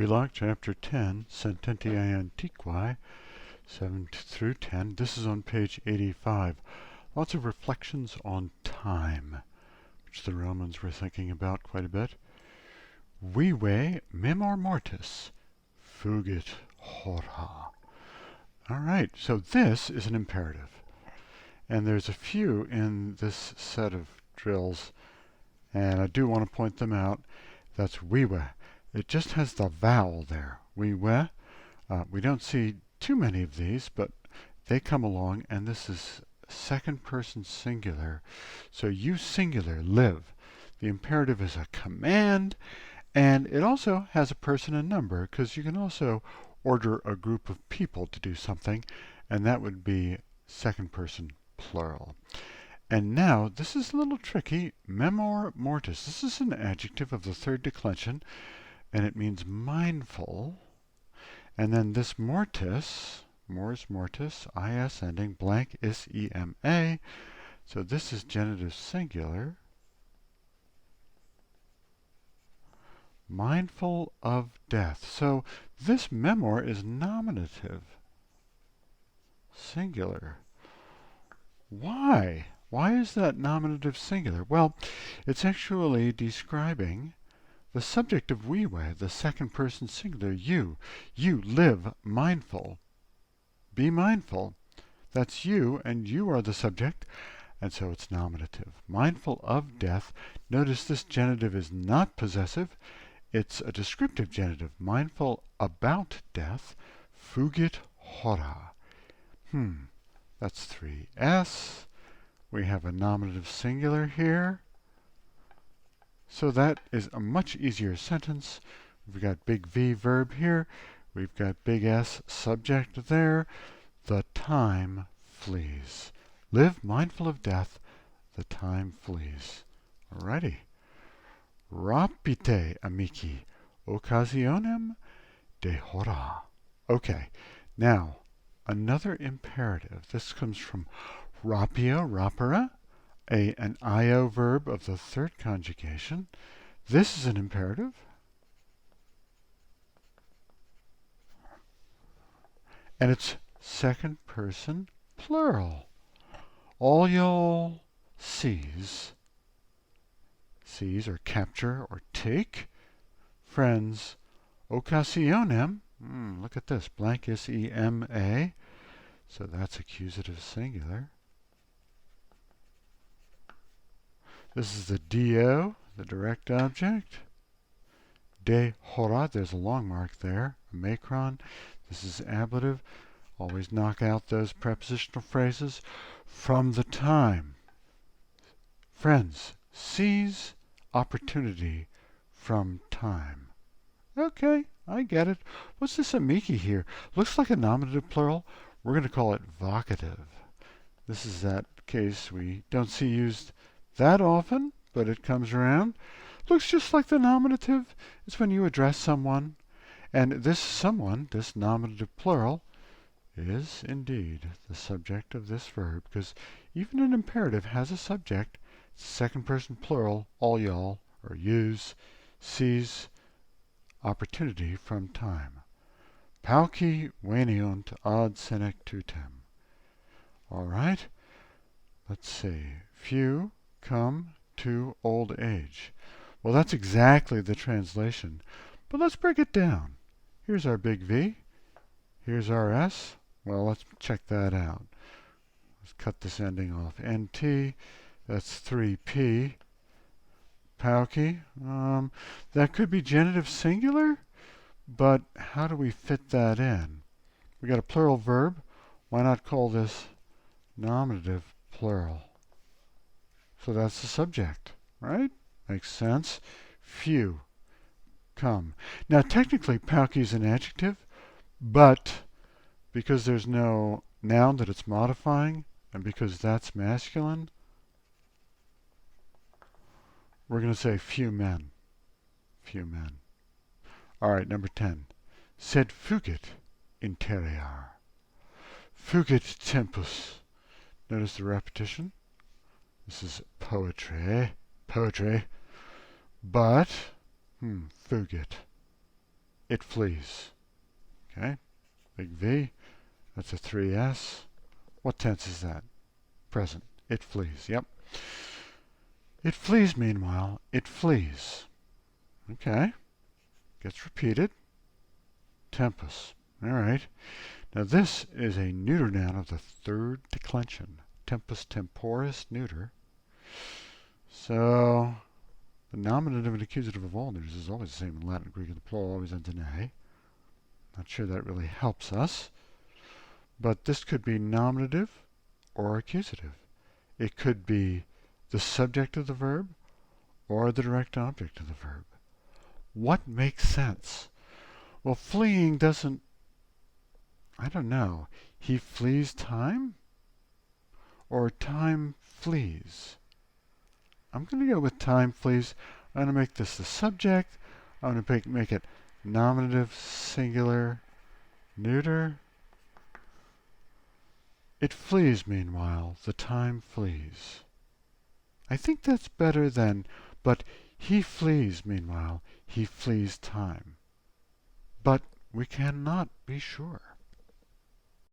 Wheelock Chapter 10, Sententiae antiquae, 7 through 10. This is on page 85. Lots of reflections on time, which the Romans were thinking about quite a bit. Vive memor mortis, fugit hora. All right, so this is an imperative. And there's a few in this set of drills, and I do want to point them out. That's vive. It just has the vowel there. Vive. We don't see too many of these, but they come along, and this is second person singular. So you singular, live. The imperative is a command, and it also has a person and number, because you can also order a group of people to do something, and that would be second person plural. And now, this is a little tricky. Memor mortis. This is an adjective of the third declension, and it means mindful. And then this mortis, mors mortis, is ending, blank sema. So this is genitive singular. Mindful of death. So this memor is nominative. Singular. Why? Why is that nominative singular? Well, it's actually describing the subject of vive, the second person singular, you. You live mindful. Be mindful. That's you, and you are the subject, and so it's nominative. Mindful of death. Notice this genitive is not possessive. It's a descriptive genitive. Mindful about death. Fugit hora. That's 3s. We have a nominative singular here. So that is a much easier sentence. We've got big V verb here. We've got big S subject there. The time flees. Live mindful of death. The time flees. Alrighty. Rapite, amici, occasionem de hora. Okay. Now, another imperative. This comes from rapio, rapere, an io verb of the third conjugation. This is an imperative. And it's second person plural. All y'all seize or capture or take. Friends, occasionem. Look at this, blank sema. So that's accusative singular. This is the do, the direct object. De hora, there's a long mark there, a macron. This is ablative. Always knock out those prepositional phrases. From the time. Friends, seize opportunity from time. Okay, I get it. What's this amici here? Looks like a nominative plural. We're going to call it vocative. This is that case we don't see used that often, but it comes around. Looks just like the nominative. It's when you address someone. And this someone, this nominative plural, is indeed the subject of this verb, because even an imperative has a subject. It's second person plural, all y'all, or yous, seize opportunity from time. Pauci veniunt ad senectutem. All right. Let's see. Few come to old age. Well, that's exactly the translation. But let's break it down. Here's our big V. Here's our S. Well, let's check that out. Let's cut this ending off. NT, that's 3P. Pauci, that could be genitive singular, but how do we fit that in? We got a plural verb. Why not call this nominative plural? So that's the subject, right? Makes sense. Few come. Now, technically, pauci is an adjective, but because there's no noun that it's modifying, and because that's masculine, we're going to say few men. Few men. All right, number 10. Sed fugit interior. Fugit tempus. Notice the repetition. This is poetry. But, fugit. it flees. Okay, big V, that's a 3S. What tense is that? Present. It flees, yep. It flees, meanwhile, it flees. Okay, gets repeated. Tempus. All right. Now this is a neuter noun of the third declension. Tempus temporis neuter. So the nominative and accusative of all neuters is always the same in Latin, Greek, and the plural always ends in a. Not sure that really helps us. But this could be nominative or accusative. It could be the subject of the verb or the direct object of the verb. What makes sense? Well, fleeing doesn't, I don't know. He flees time? Or time flees? I'm going to go with time flees. I'm going to make this the subject. I'm going to make it nominative, singular, neuter. It flees, meanwhile. The time flees. I think that's better than, but he flees, meanwhile. He flees time. But we cannot be sure.